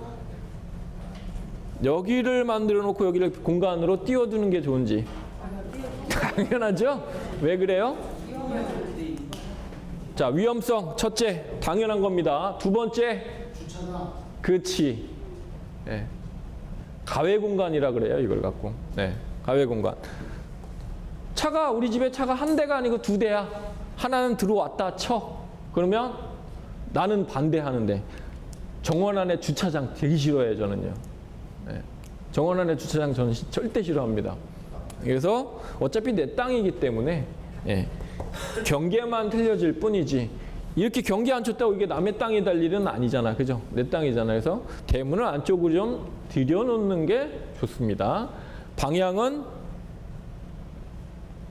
여기를 만들어 놓고 여기를 공간으로 띄워두는 게 좋은지 당연하죠? 왜 그래요? 자, 위험성 첫째 당연한 겁니다. 두 번째 그렇지. 가외 공간이라 그래요. 이걸 갖고. 가외 공간. 우리 집에 차가 한 대가 아니고 두 대야. 하나는 들어왔다 쳐. 그러면 나는 반대하는데 정원 안에 주차장 되게 싫어해요, 저는요. 예. 정원 안에 주차장 저는 절대 싫어합니다. 그래서 어차피 내 땅이기 때문에 예. 경계만 틀려질 뿐이지 이렇게 경계 안 쳤다고 이게 남의 땅이 될 일은 아니잖아. 그죠? 내 땅이잖아. 그래서 대문을 안쪽으로 좀 들여놓는 게 좋습니다. 방향은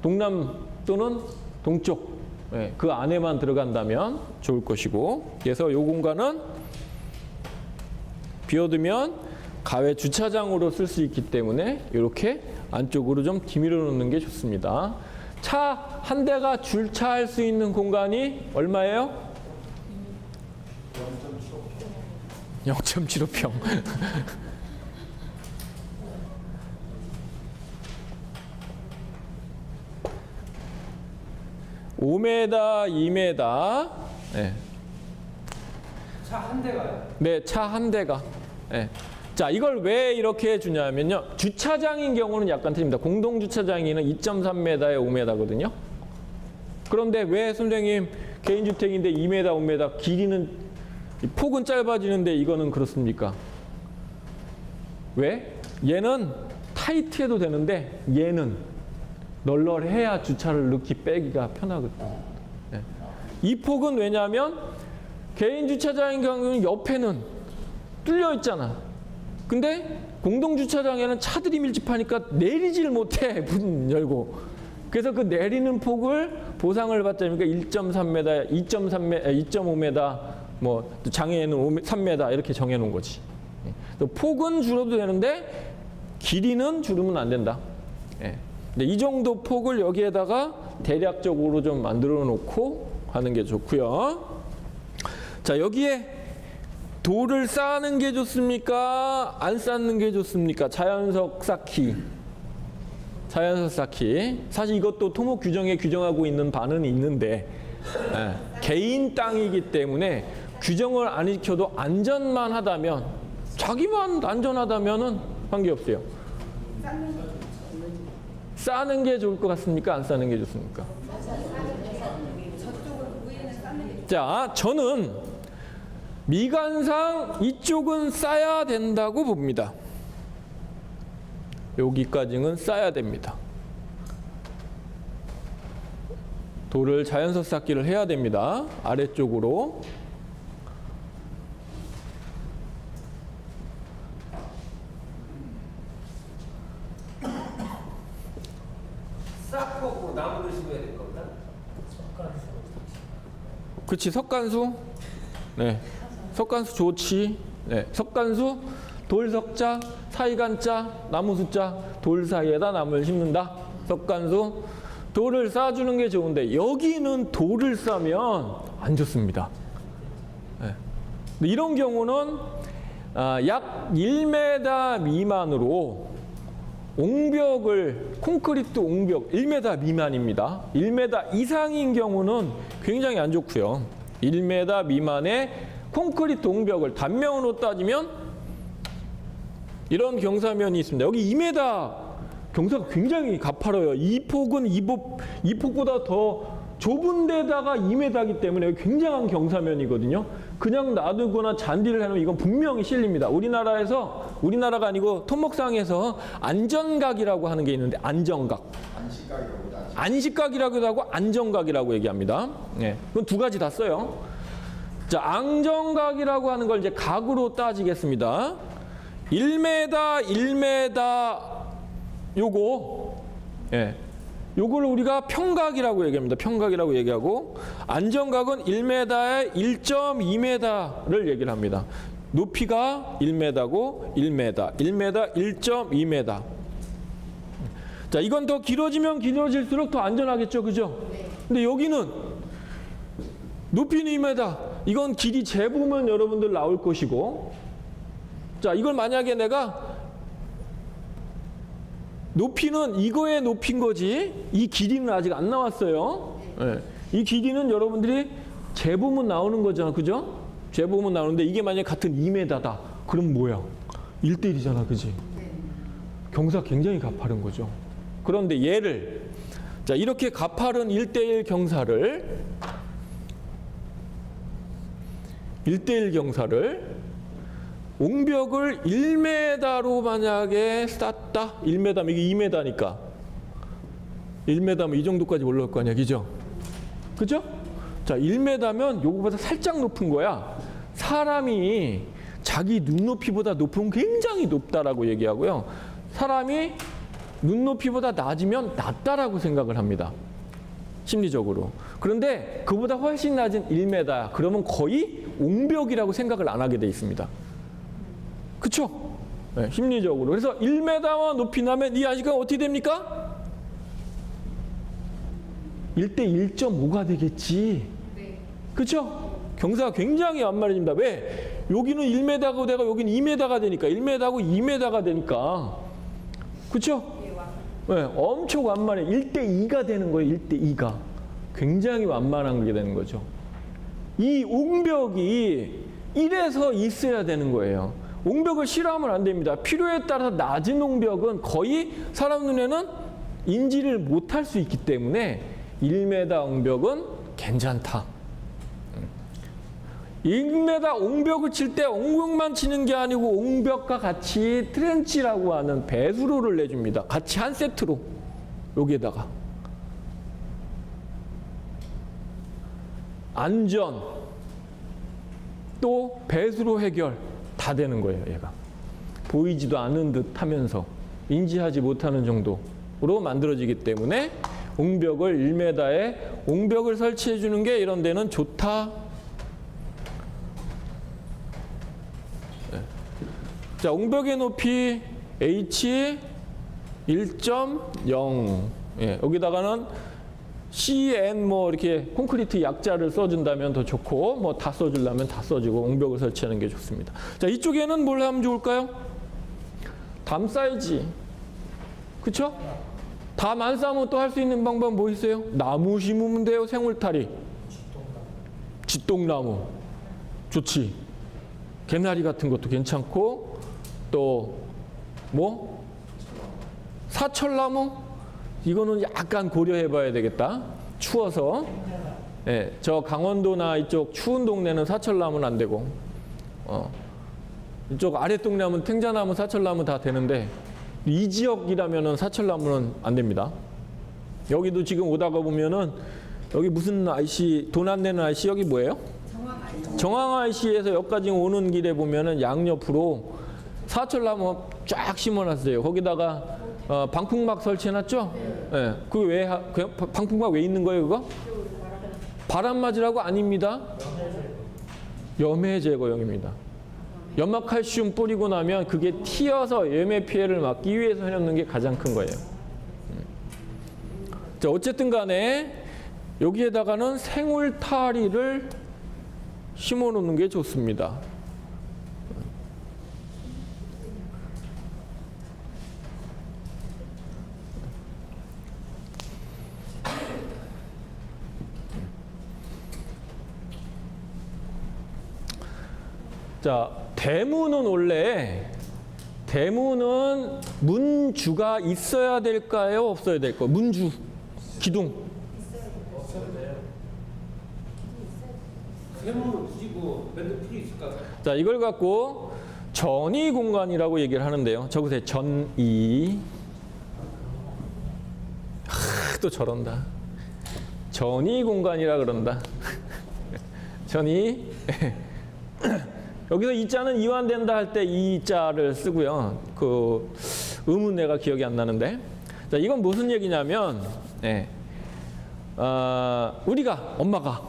동남 또는 동쪽. 예, 그 안에만 들어간다면 좋을 것이고. 그래서 이 공간은 비워두면 가외 주차장으로 쓸 수 있기 때문에 이렇게 안쪽으로 좀 디밀어 놓는 게 좋습니다. 차 한 대가 주차할 수 있는 공간이 얼마예요? 0.75평. 5m, 2m. 네. 차 한 대가요? 네, 차 한 대가. 네. 자, 이걸 왜 이렇게 주냐면요. 주차장인 경우는 약간 틀립니다. 공동주차장에는 2.3m에 5m거든요. 그런데 왜 선생님 개인주택인데 2m, 5m 길이는 폭은 짧아지는데 이거는 그렇습니까? 왜? 얘는 타이트해도 되는데 얘는 널널해야 주차를 넣기 빼기가 편하거든요. 네. 이 폭은 왜냐하면 개인주차장인 경우는 옆에는 뚫려 있잖아. 근데 공동주차장에는 차들이 밀집하니까 내리질 못해. 문 열고. 그래서 그 내리는 폭을 보상을 받자니까 1.3m, 2.5m, 뭐 장애에는 3m 이렇게 정해놓은 거지. 폭은 줄여도 되는데 길이는 줄이면 안 된다. 예. 근데 이 정도 폭을 여기에다가 대략적으로 좀 만들어 놓고 하는 게 좋고요. 자, 여기에 돌을 쌓는 게 좋습니까? 안 쌓는 게 좋습니까? 자연석 쌓기. 자연석 쌓기. 사실 이것도 토목 규정에 규정하고 있는 바는 있는데 예, 개인 땅이기 때문에 규정을 안 지켜도 안전만 하다면 자기만 안전하다면은 관계없어요. 싸는 게 좋을 것 같습니까? 안 싸는 게 좋습니까? 자, 저는 미관상 이쪽은 싸야 된다고 봅니다. 여기까지는 싸야 됩니다. 돌을 자연석 쌓기를 해야 됩니다. 아래쪽으로. 싹하고 나무를 심어야 될 겁니다. 그렇지, 석간수. 네, 석간수 좋지. 네, 석간수, 돌석자, 사이간자, 나무숫자, 돌 사이에다 나무를 심는다. 석간수. 돌을 쌓아주는 게 좋은데 여기는 돌을 싸면 안 좋습니다. 네. 근데 이런 경우는 약 1m 미만으로 옹벽을 콘크리트 옹벽 1m 미만입니다. 1m 이상인 경우는 굉장히 안 좋고요. 1m 미만의 콘크리트 옹벽을 단면으로 따지면 이런 경사면이 있습니다. 여기 2m 경사가 굉장히 가파라요. 이 폭은 이 폭보다 더 좁은 데다가 2m이기 때문에 굉장한 경사면이거든요. 그냥 놔두거나 잔디를 해놓으면 이건 분명히 실립니다. 우리나라가 아니고 토목상에서 안전각이라고 하는 게 있는데 안정각. 안식각이라고도 하고 안정각이라고 얘기합니다. 네, 그건 두 가지 다 써요. 자, 안정각이라고 하는 걸 이제 각으로 따지겠습니다. 1m 요거, 예. 요걸 우리가 평각이라고 얘기합니다. 평각이라고 얘기하고, 안정각은 1m에 1.2m를 얘기를 합니다. 높이가 1m고 1m, 1.2m. 자, 이건 더 길어지면 길어질수록 더 안전하겠죠, 그죠? 근데 여기는 높이는 2m, 이건 길이 재보면 여러분들 나올 것이고, 자, 이걸 만약에 내가 높이는 이거의 높인 거지 이 길이는 아직 안 나왔어요. 네. 이 길이는 여러분들이 재보면 나오는 거잖아, 그죠? 재보면 나오는데 이게 만약에 같은 2m다. 그럼 뭐야? 1대1이잖아, 그지? 경사 굉장히 가파른 거죠. 그런데 얘를 자, 이렇게 가파른 1대1 경사를 1대1 경사를 옹벽을 1m로 만약에 쌌다. 1m, 이게 2m니까 1m면 이 정도까지 올라올 거 아니야, 그죠? 그죠? 자, 1m면 요거보다 살짝 높은 거야. 사람이 자기 눈높이보다 높으면 굉장히 높다라고 얘기하고요. 사람이 눈높이보다 낮으면 낮다라고 생각을 합니다. 심리적으로. 그런데 그보다 훨씬 낮은 1m, 그러면 거의 옹벽이라고 생각을 안 하게 돼 있습니다. 그쵸? 네, 심리적으로. 그래서 1m와 높이 나면 이 아시가 어떻게 됩니까? 1대 1.5가 되겠지. 네. 그쵸? 경사가 굉장히 완만해집니다. 왜? 여기는 1m고 내가 여기는 2m가 되니까. 1m고 2m가 되니까. 그쵸? 네, 엄청 완만해. 1대 2가 되는 거예요. 1대 2가. 굉장히 완만한 게 되는 거죠. 이 옹벽이 1에서 있어야 되는 거예요. 옹벽을 싫어하면 안 됩니다. 필요에 따라서 낮은 옹벽은 거의 사람 눈에는 인지를 못할 수 있기 때문에 1m 옹벽은 괜찮다. 1m 옹벽을 칠 때 옹벽만 치는 게 아니고 옹벽과 같이 트렌치라고 하는 배수로를 내줍니다. 같이 한 세트로 여기에다가 안전 또 배수로 해결 다 되는 거예요. 얘가 보이지도 않는 듯 하면서 인지하지 못하는 정도로 만들어지기 때문에 옹벽을 1m에 옹벽을 설치해 주는 게 이런 데는 좋다. 네. 자, 옹벽의 높이 H 1.0. 예, 여기다가는 CN 뭐 이렇게 콘크리트 약자를 써준다면 더 좋고 뭐 다 써주려면 다 써주고 옹벽을 설치하는 게 좋습니다. 자, 이쪽에는 뭘 하면 좋을까요? 담 쌓이지. 그쵸? 담 안 쌓으면 또 할 수 있는 방법 뭐 있어요? 나무 심으면 돼요. 생울타리. 쥐똥나무. 좋지. 개나리 같은 것도 괜찮고 또 뭐? 사철나무? 이거는 약간 고려해 봐야 되겠다. 추워서. 예, 저 강원도나 이쪽 추운 동네는 사철나무는 안 되고 이쪽 아래 동네하면 탱자나무, 사철나무 다 되는데 이 지역이라면은 사철나무는 안 됩니다. 여기도 지금 오다가 보면은 여기 무슨 IC, 돈 안 내는 IC 여기 뭐예요? 정황 IC에서 여기까지 오는 길에 보면은 양옆으로 사철나무 쫙 심어놨어요. 거기다가 방풍막 설치해놨죠? 예. 그 왜, 방풍막 왜 있는 거예요, 그거? 바람 맞으라고? 아닙니다. 염해 제거용입니다. 염화칼슘 뿌리고 나면 그게 튀어서 염해 피해를 막기 위해서 해놓는 게 가장 큰 거예요. 자, 어쨌든 간에 여기에다가는 생울타리를 심어 놓는 게 좋습니다. 자, 대문은 원래 대문은 문주가 있어야 될까요? 없어야 될까요? 문주, 기둥. 세모를 굳이 뭐 맨날 필요 있을까? 자, 이걸 갖고 전이 공간이라고 얘기를 하는데요. 적으세요. 전이. 또 저런다. 전이 공간이라 그런다. 전이. 여기서 이자는 이완된다 할 때 이자를 쓰고요. 그 음은 내가 기억이 안 나는데. 자, 이건 무슨 얘기냐면, 우리가 엄마가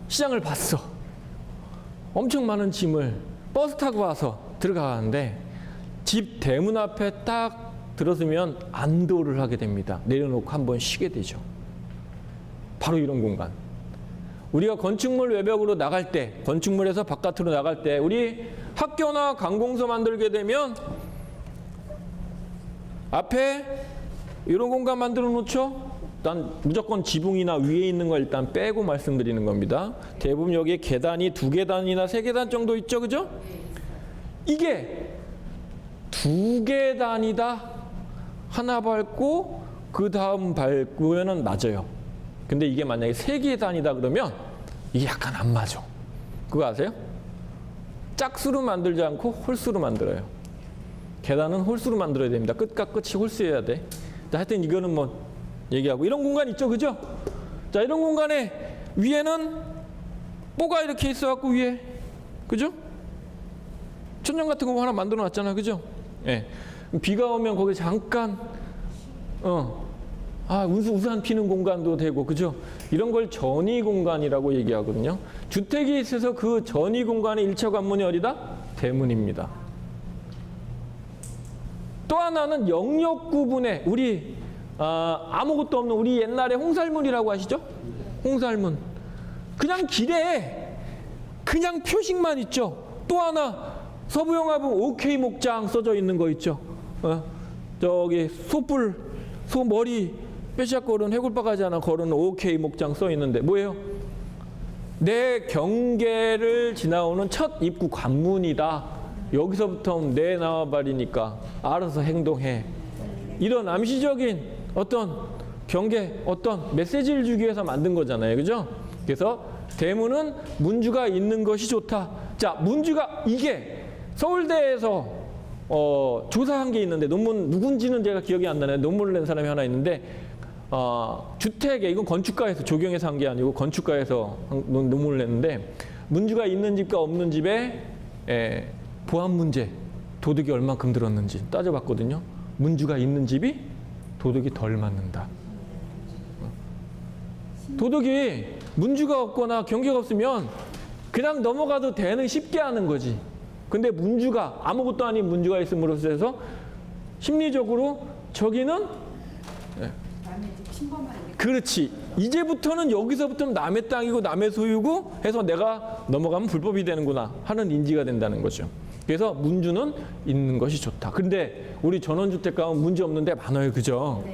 시장을 봤어. 엄청 많은 짐을 버스 타고 와서 들어가는데 집 대문 앞에 딱 들어서면 안도를 하게 됩니다. 내려놓고 한번 쉬게 되죠. 바로 이런 공간. 우리가 건축물 외벽으로 나갈 때, 건축물에서 바깥으로 나갈 때 우리 학교나 관공서 만들게 되면 앞에 이런 공간 만들어 놓죠. 일단 무조건 지붕이나 위에 있는 거 일단 빼고 말씀드리는 겁니다. 대부분 여기에 계단이 2계단이나 3계단 정도 있죠, 그죠? 이게 2계단이다. 하나 밟고 그 다음 밟으면 맞아요. 근데 이게 만약에 3계단이다 그러면 이게 약간 안 맞아. 그거 아세요? 짝수로 만들지 않고 홀수로 만들어요. 계단은 홀수로 만들어야 됩니다. 끝과 끝이 홀수여야 돼. 자, 하여튼 이거는 뭐 얘기하고 이런 공간 있죠, 그죠? 자, 이런 공간에 위에는 뽀가 이렇게 있어갖고 위에, 그죠? 천장 같은 거 하나 만들어 놨잖아, 그죠? 예. 비가 오면 거기 잠깐 우산 피는 공간도 되고, 그죠? 이런 걸 전이 공간이라고 얘기하거든요. 주택에 있어서 그 전이 공간의 1차 관문이 어디다? 대문입니다. 또 하나는 영역 구분에 우리 아무것도 없는 우리 옛날에 홍살문이라고 아시죠? 홍살문. 그냥 길에 그냥 표식만 있죠. 또 하나 서부영화본 OK 목장 써져 있는 거 있죠. 저기 소 머리 뼈시작 걸은 해골바가지 하나 걸은 OK 목장 써 있는데 뭐예요? 내 경계를 지나오는 첫 입구 관문이다. 여기서부터 내 나와버리니까 알아서 행동해. 이런 암시적인 어떤 경계, 어떤 메시지를 주기 위해서 만든 거잖아요. 그죠? 그래서 대문은 문주가 있는 것이 좋다. 자, 문주가 이게 서울대에서 조사한 게 있는데 논문 누군지는 제가 기억이 안 나네요. 논문을 낸 사람이 하나 있는데 주택에 이건 건축가에서 적용해서 한 게 아니고 건축가에서 논문을 냈는데 문주가 있는 집과 없는 집에 보안 문제 도둑이 얼만큼 들었는지 따져봤거든요. 문주가 있는 집이 도둑이 덜 맞는다. 도둑이 문주가 없거나 경계가 없으면 그냥 넘어가도 되는 쉽게 하는 거지. 근데 문주가 아무것도 아닌 문주가 있음으로써 해서 심리적으로 저기는 남의 집 침범하는 게 그렇지. 이제부터는 여기서부터는 남의 땅이고 남의 소유고 해서 내가 넘어가면 불법이 되는구나 하는 인지가 된다는 거죠. 그래서 문주는 있는 것이 좋다. 근데 우리 전원주택 가면 문주 없는 데 많아요. 그죠?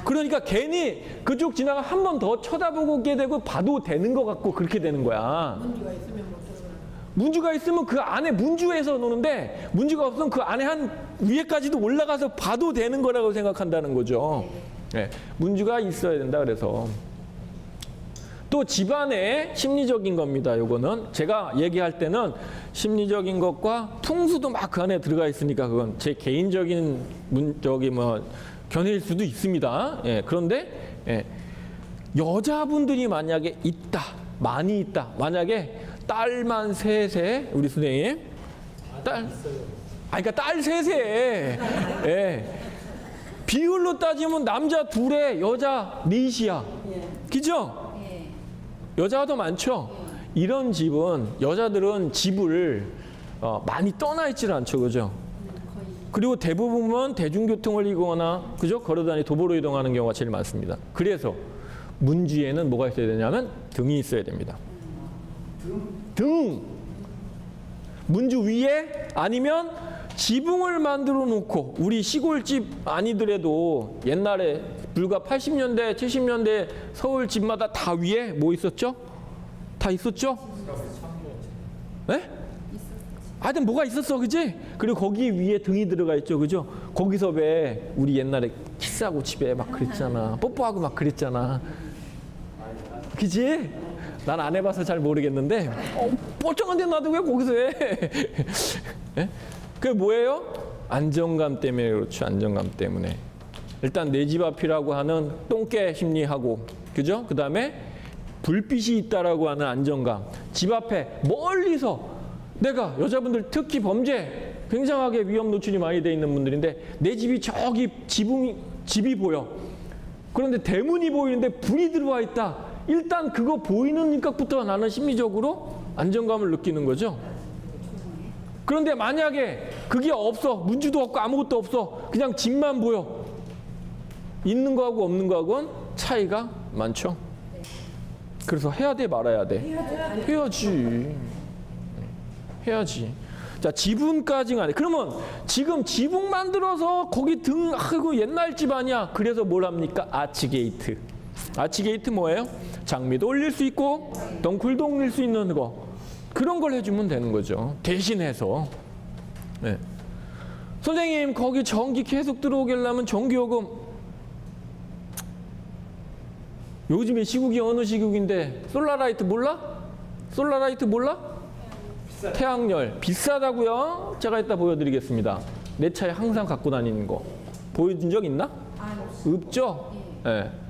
그러니까 괜히 그쪽 지나가 한 번 더 쳐다보게 되고 봐도 되는 것 같고 그렇게 되는 거야. 문제가 있으면 못 들어가. 문주가 있으면 그 안에 문주에서 노는데 문주가 없으면 그 안에 한 위에까지도 올라가서 봐도 되는 거라고 생각한다는 거죠. 네, 문주가 있어야 된다. 그래서 또 집안의 심리적인 겁니다. 요거는 제가 얘기할 때는 심리적인 것과 풍수도 막 그 안에 들어가 있으니까 그건 제 개인적인 견해일 수도 있습니다. 예, 그런데 여자분들이 만약에 있다, 많이 있다. 만약에 딸만 셋에 우리 선생님 그러니까 딸 셋에 비율로 따지면 남자 둘에 여자 넷이야. 그죠? 여자가 더 많죠? 이런 집은 여자들은 집을 많이 떠나 있지를 않죠. 그죠? 그리고 대부분은 대중교통을 이용하거나 그죠? 걸어다니 도보로 이동하는 경우가 제일 많습니다. 그래서 문주에는 뭐가 있어야 되냐면 등이 있어야 됩니다. 등! 문주 위에 아니면 지붕을 만들어 놓고 우리 시골집 아니더라도 옛날에 불과 80년대, 70년대 서울 집마다 다 위에 뭐 있었죠? 다 있었죠? 네? 하여튼 뭐가 있었어, 그지? 그리고 거기 위에 등이 들어가 있죠, 그죠? 거기서 왜 우리 옛날에 키스하고 집에 막 그랬잖아. 뽀뽀하고 막 그랬잖아. 그지? 난 안 해봐서 잘 모르겠는데 뻘쩡한데 나도 왜 거기서 해? 네? 그게 뭐예요? 안정감 때문에 그렇죠. 안정감 때문에. 일단 내 집 앞이라고 하는 똥개 심리하고 그죠? 그 다음에 불빛이 있다라고 하는 안정감. 집 앞에 멀리서 내가 여자분들 특히 범죄 굉장하게 위험 노출이 많이 돼 있는 분들인데 내 집이 저기 집이 보여. 그런데 대문이 보이는데 불이 들어와 있다. 일단 그거 보이는 입각부터 나는 심리적으로 안정감을 느끼는 거죠. 그런데 만약에 그게 없어. 문주도 없고 아무것도 없어. 그냥 집만 보여. 있는 거하고 없는 거하고는 차이가 많죠. 그래서 해야 돼 말아야 돼? 해야지. 자, 지붕까지가 아니야. 그러면 지금 지붕 만들어서 거기 그 옛날 집 아니야. 그래서 뭘 합니까? 아치게이트. 아치게이트 뭐예요? 장미도 올릴 수 있고 덩굴도 올릴 수 있는 거. 그런 걸 해주면 되는 거죠. 대신해서. 네. 선생님 거기 전기 계속 들어오려면 전기요금 요즘에 시국이 어느 시국인데 솔라라이트 몰라? 솔라라이트 몰라? 태양열 비싸다고요? 제가 이따 보여드리겠습니다. 내 차에 항상 갖고 다니는 거 보여준 적 있나? 아, 없죠? 예. 예.